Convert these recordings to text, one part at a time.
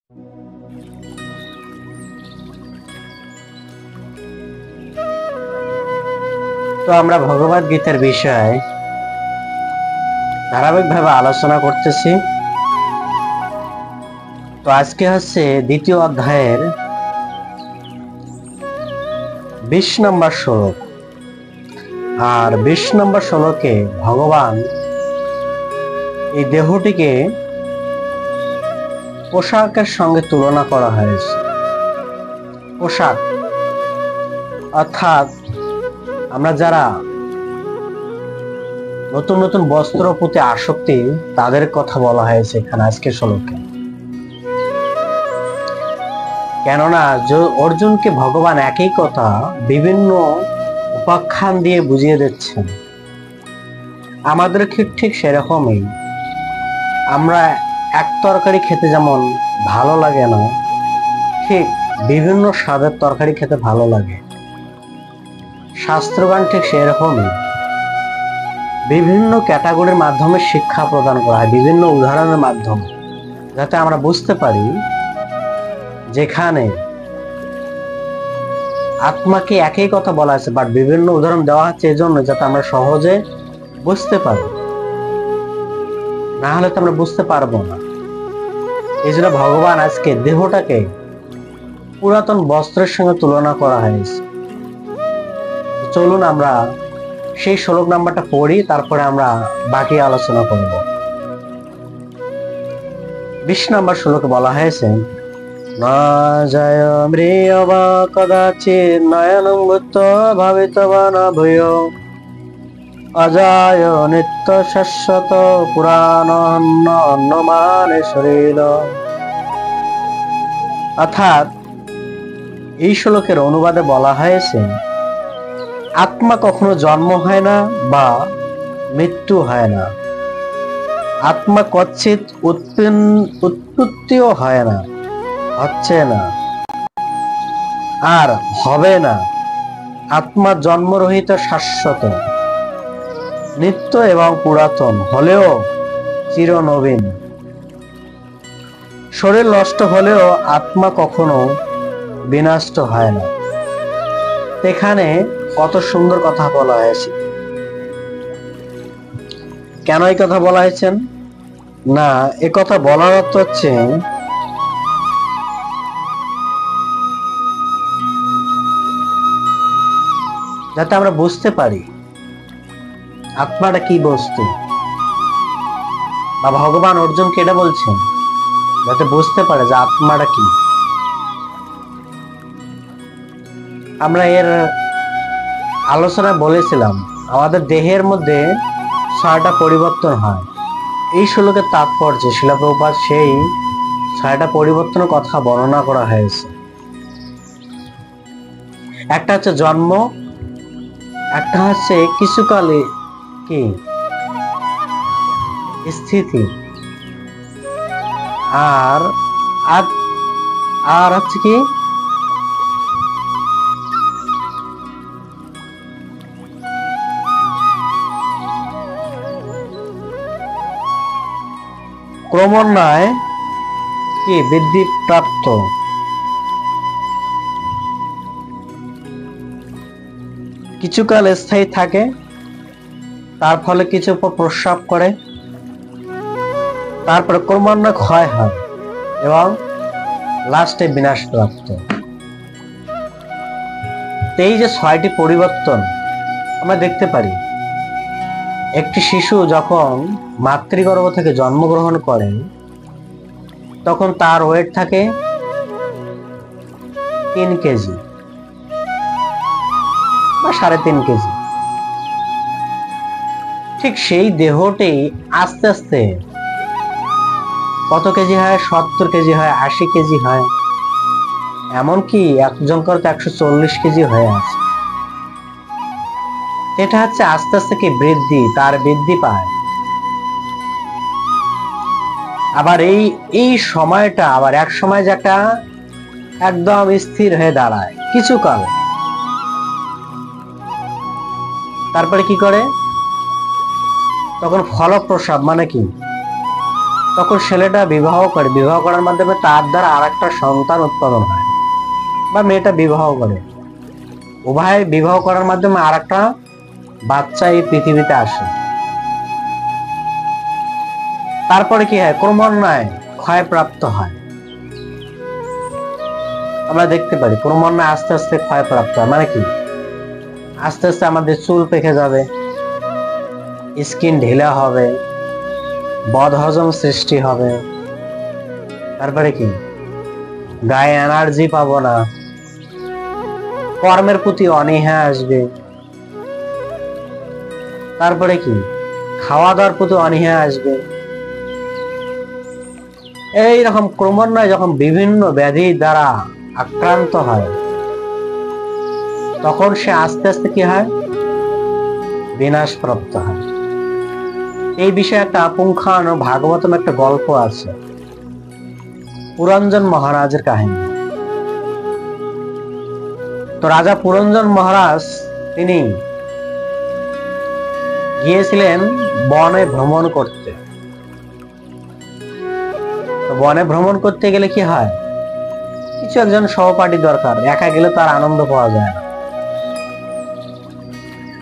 তো আমরা ভগবদ গীতার বিষয়ে ধারাবাহিকভাবে আলোচনা করতেছি। তো আজকে হচ্ছে দ্বিতীয় অধ্যায়ের 20 নম্বর শ্লোক। আর 20 নম্বর শ্লোকে ভগবান এই দেহটিকে পোশাকের সঙ্গে তুলনা করা হয়েছে। পোশাক অর্থাৎ আমরা যারা নতুন নতুন বস্ত্র প্রতি আসক্তি, তাদের কথা বলা হয়েছে এখানে আজকের শ্লোকে। কেননা অর্জুনকে ভগবান একই কথা বিভিন্ন উপাখ্যান দিয়ে বুঝিয়ে দিচ্ছেন। আমাদের ঠিক সেরকমই, আমরা এক তরকারি খেতে যেমন ভালো লাগে না, ঠিক বিভিন্ন স্বাদের তরকারি খেতে ভালো লাগে। শাস্ত্রজ্ঞান ঠিক সেরকমই বিভিন্ন ক্যাটাগরির মাধ্যমে শিক্ষা প্রদান করা হয়, বিভিন্ন উদাহরণের মাধ্যমে, যাতে আমরা বুঝতে পারি যেখানে আত্মাকে একই কথা বলা আছে, বাট বিভিন্ন উদাহরণ দেওয়া হচ্ছে এই জন্য যাতে আমরা সহজে বুঝতে পারি, না হলে তো আমরা বুঝতে পারবো না। এই জন্য ভগবান আজকে দেহটাকে পুরাতন বস্ত্রের সঙ্গে তুলনা করা হয়েছে। চলুন আমরা সেই শ্লোক নাম্বারটা পড়ি, তারপরে আমরা বাকি আলোচনা করব। 20 নম্বর শ্লোকে বলা হয়েছে, না যায় মৃয় বা কদাচিৎ নয়নং ভূত ভাবিতবা না ভূয় অজায় নিত্য শাশ্বত পুরাণ অন্নমানে শরীর। অর্থাৎ এই শ্লোকের অনুবাদে বলা হয়েছে, আত্মা কখনো জন্ম হয় না বা মৃত্যু হয় না। আত্মা কচ্ছিত উৎপত্তিও হয় না, হচ্ছে না, আর হবে না। আত্মা জন্মরহিত, শাশ্বত, নিত্য এবং পুরাতন, হলেও চিরনবীন। শরীর নষ্ট হলেও আত্মা কখনো বিনষ্ট হয় না। এখানে কত সুন্দর কথা বলা হয়েছে। কেন এই কথা বলা হয়েছেন? না, এ কথা বলার অর্থ হচ্ছে যাতে আমরা বুঝতে পারি আত্মাটা কি বস্তু, বা ভগবান অর্জুনকে এটা বলছেন যাতে বুঝতে পারে যে আত্মাটা কি। আমরা এর আলোচনায় বলেছিলাম আমাদের দেহের মধ্যে 6টা পরিবর্তন হয়। এই শ্লোকের তাৎপর্য শিলা প্রভুপাদ সেই 6টা পরিবর্তনের কথা বর্ণনা করা হয়েছে। একটা হচ্ছে জন্ম, একটা হচ্ছে কিছুকালে কি স্থিতি, আর আর হচ্ছে কি ক্রমান্বয়ে কি বৃদ্ধি প্রাপ্ত। কিছুকাল স্থায়ী থাকে, তার ফলে কিছু প্রস্রাব করে, তারপরে ক্রমান্বয়ে ক্ষয় হয় এবং লাস্টে বিনাশ প্রাপ্ত। এই যে 6টি পরিবর্তন আমরা দেখতে পারি। একটি শিশু যখন মাতৃগর্ভ থেকে জন্মগ্রহণ করে তখন তার ওয়েট থাকে 3 কেজি বা 3.5 কেজি। ঠিক সেই দেহটি আস্তে আস্তে কত কেজি হয়? 70 কেজি হয়, 80 কেজি হয়, এমনকি একজনকার তো 140 কেজি হয়ে আছে। এটা হচ্ছে আস্তে আস্তে কি বৃদ্ধি, তার বৃদ্ধি পায়। আবার এই সময়টা আবার এক সময় যে একটা একদম স্থির হয়ে দাঁড়ায় কিছুকাল। তারপরে কি করে? তখন ফলপ্রসব মানে কি তখন ছেলেটা বিবাহ করে, বিবাহ করার মাধ্যমে তার দ্বারা আর একটা সন্তান উৎপাদন হয়, বা মেয়েটা বিবাহ করে, উভয় বিবাহ করার মাধ্যমে আর একটা বাচ্চা এই পৃথিবীতে আসে। তারপরে কি হয়, ক্রমান্বয়ে ক্ষয়প্রাপ্ত হয়। আমরা দেখতে পারি ক্রমান্বয়ে আস্তে আস্তে ক্ষয়প্রাপ্ত হয়, মানে কি, আস্তে আস্তে আমাদের চুল পেকে যাবে, স্কিন ঢিলা হবে, বদহজম সৃষ্টি হবে, তারপরে কি, গায়ে এনার্জি পাবো না, কর্মের প্রতি অনীহা আসবে, তারপরে কি, খাওয়া দাওয়ার প্রতি অনীহা আসবে। এইরকম ক্রমান্বয়ে যখন বিভিন্ন ব্যাধি দ্বারা আক্রান্ত হয়, তখন সে আস্তে আস্তে কি হয়, বিনাশপ্রাপ্ত হয়। এই বিষয়ে একটা পুঙ্খানু ভাগবতম একটা গল্প আছে, পুরঞ্জন মহারাজের কাহিনী। তো রাজা পুরঞ্জন মহারাজ তিনি গিয়েছিলেন বনে ভ্রমণ করতে। তো বনে ভ্রমণ করতে গেলে কি হয়, কিছু একজন সহপাঠী দরকার, একা গেলে তার আনন্দ পাওয়া যায় না।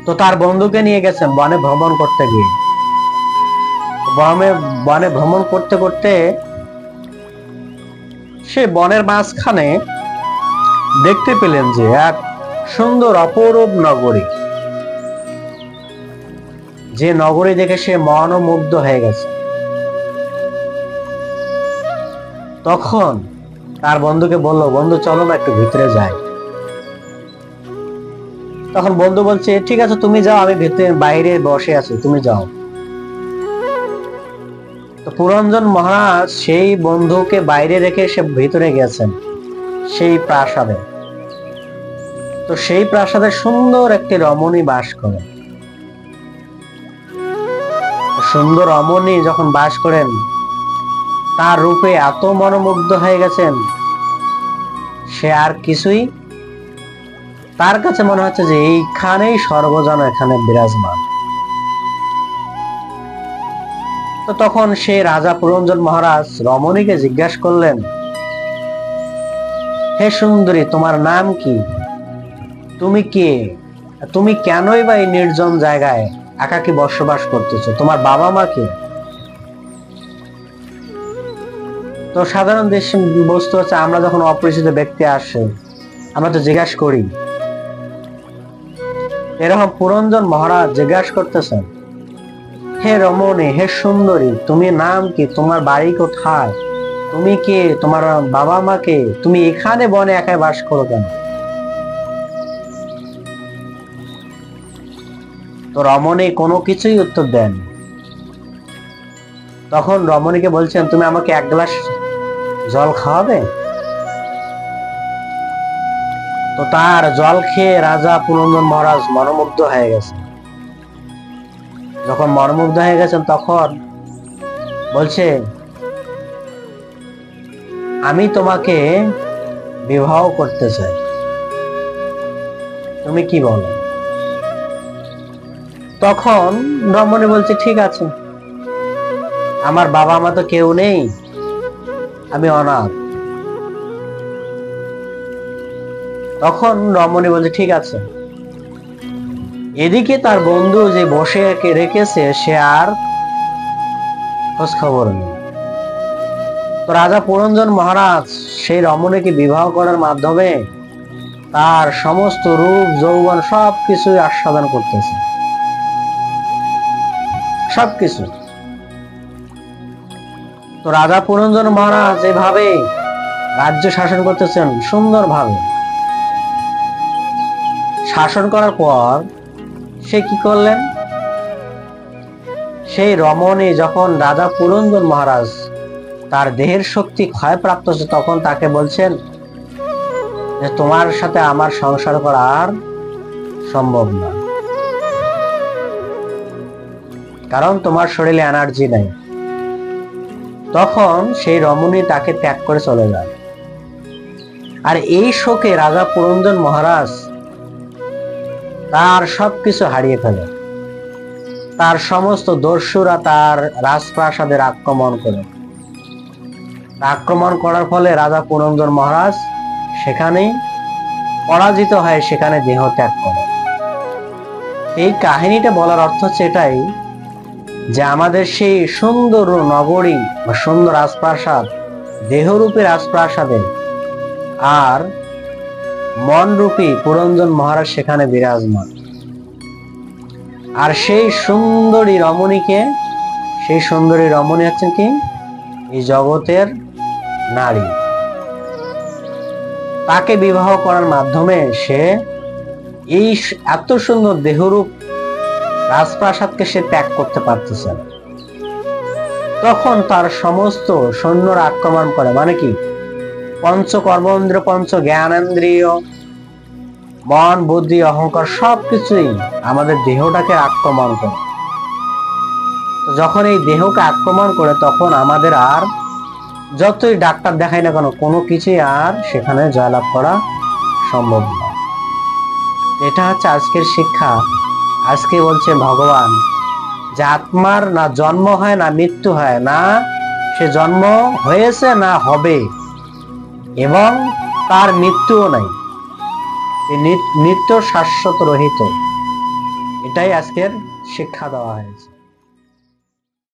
তো তার বন্ধুকে নিয়ে গেছেন বনে ভ্রমণ করতে গিয়ে। বনে ভ্রমণ করতে করতে সে বনের মাঝখানে দেখতে পেলেন যে এক সুন্দর অপরূপ নগরী, যে নগরী দেখে সে মনোমুগ্ধ হয়ে গেছে। তখন তার বন্ধুকে বলল, বন্ধু চলো না একটু ভিতরে যাই। তখন বন্ধু বলছে, ঠিক আছে তুমি যাও, আমি ভিতরে বাইরে বসে আছি, তুমি যাও। তো পুরঞ্জন মহারাজ সেই বন্ধুকে বাইরে রেখে সে ভিতরে গেছেন সেই প্রাসাদে। তো সেই প্রাসাদে সুন্দর একটি রমণী বাস করে। সুন্দর রমণী যখন বাস করেন, তার রূপে এত মনোমুগ্ধ হয়ে গেছেন, সে আর কিছুই, তার কাছে মনে হচ্ছে যে এইখানেই সর্বজন এখানে বিরাজমান। তো তখন সে রাজা পুরঞ্জন মহারাজ রমণীকে জিজ্ঞাসা করলেন, হে সুন্দরী, তোমার নাম কি, তুমি কে, তুমি কেনই বা এই নির্জন জায়গায় একাকী বসবাস করতেছো, তোমার বাবা মা কে? তো সাধারণ বস্তু হচ্ছে, আমরা যখন অপরিচিত ব্যক্তি আসে আমরা তো জিজ্ঞাসা করি। এরকম পুরঞ্জন মহারাজ জিজ্ঞাসা করতেছেন, হে রমণী, হে সুন্দরী, তুমি নাম কি, তোমার বাড়ি কোথায়, তুমি কে, তোমার বাবা মা কে, তুমি এখানে বনে একাই বাস করো কেন? তো রমণী কোনো কিছুই উত্তর দেন। তখন রমণীকে বলছেন, তুমি আমাকে এক গ্লাস জল খাওয়াবে? তো তার জল খেয়ে রাজা পুরঞ্জন মহারাজ মনোমুগ্ধ হয়ে গেছে। যখন মনোমুগ্ধ হয়ে গেছেন তখন বলছে, আমি তোমাকে বিবাহ করতে চাই, তুমি কি বলো? তখন রমণী বলছে, ঠিক আছে, আমার বাবা মা তো কেউ নেই, আমি অনাথ। তখন রমণী বলছে, ঠিক আছে। এদিকে তার বন্ধু যে বসে রেখেছে সে আর খোঁজ খবর নেই। তো রাজা পুরঞ্জন মহারাজ সেই রমণীকে বিবাহ করার মাধ্যমে তার সমস্ত রূপ যৌবন সবকিছু আস্বাদন করতেছে, সবকিছু। তো রাজা পুরঞ্জন মহারাজ এভাবে রাজ্য শাসন করতেছেন সুন্দরভাবে। শাসন করার পর সে কি করলেন, সেই রমণী যখন রাজা পুরঞ্জন মহারাজ তার দেহের শক্তি ক্ষয়প্রাপ্ত হচ্ছে, তখন তাকে বলছেন যে তোমার সাথে আমার সংসার করা আর সম্ভব না, কারণ তোমার শরীরে এনার্জি নাই। তখন সেই রমণী তাকে ত্যাগ করে চলে যায়। আর এই শোকে রাজা পুরঞ্জন মহারাজ তার সবকিছু হারিয়ে ফেলে। তার সমস্ত দস্যুরা তার রাজপ্রাসাদের আক্রমণ করে আক্রমণ করার ফলে রাজা পুরন্দর মহারাজ সেখানেই পরাজিত হয়ে সেখানে দেহ ত্যাগ করে। এই কাহিনীটা বলার অর্থ হচ্ছে এটাই যে আমাদের সেই সুন্দর নগরী বা সুন্দর রাজপ্রাসাদ, দেহরূপী রাজপ্রাসাদে আর মনরূপী পুরন্দর মহারাজ সেখানে বিরাজমান। আর সেই সুন্দরী রমণী হচ্ছেন কি এই জগতের নারী। তাকে বিবাহ করার মাধ্যমে সে এই এত সুন্দর দেহরূপ রাজপ্রাসাদকে সে ত্যাগ করতে পারতেছে না। তখন তার সমস্ত সৈন্যরা আক্রমণ করে, মানে কি পঞ্চ কর্মেন্দ্রিয়, পঞ্চ জ্ঞানেন্দ্রিয়, মন, বুদ্ধি, অহংকার সবকিছুই আমাদের দেহটাকে আক্রমণ করে। যখন এই দেহকে আক্রমণ করে তখন আমাদের আর যতই ডাক্তার দেখাই না কেন কোনো কিছুই আর সেখানে জয়লাভ করা সম্ভব নয়। এটা হচ্ছে আজকের শিক্ষা। আজকে বলছে ভগবান যে আত্মার না জন্ম হয় না মৃত্যু হয়, না সে জন্ম হয়েছে না হবে, এবং তার মৃত্যুও নাই, নিত্য শাশ্বত রহিত। এটাই আজকের শিক্ষা দেওয়া হয়েছে।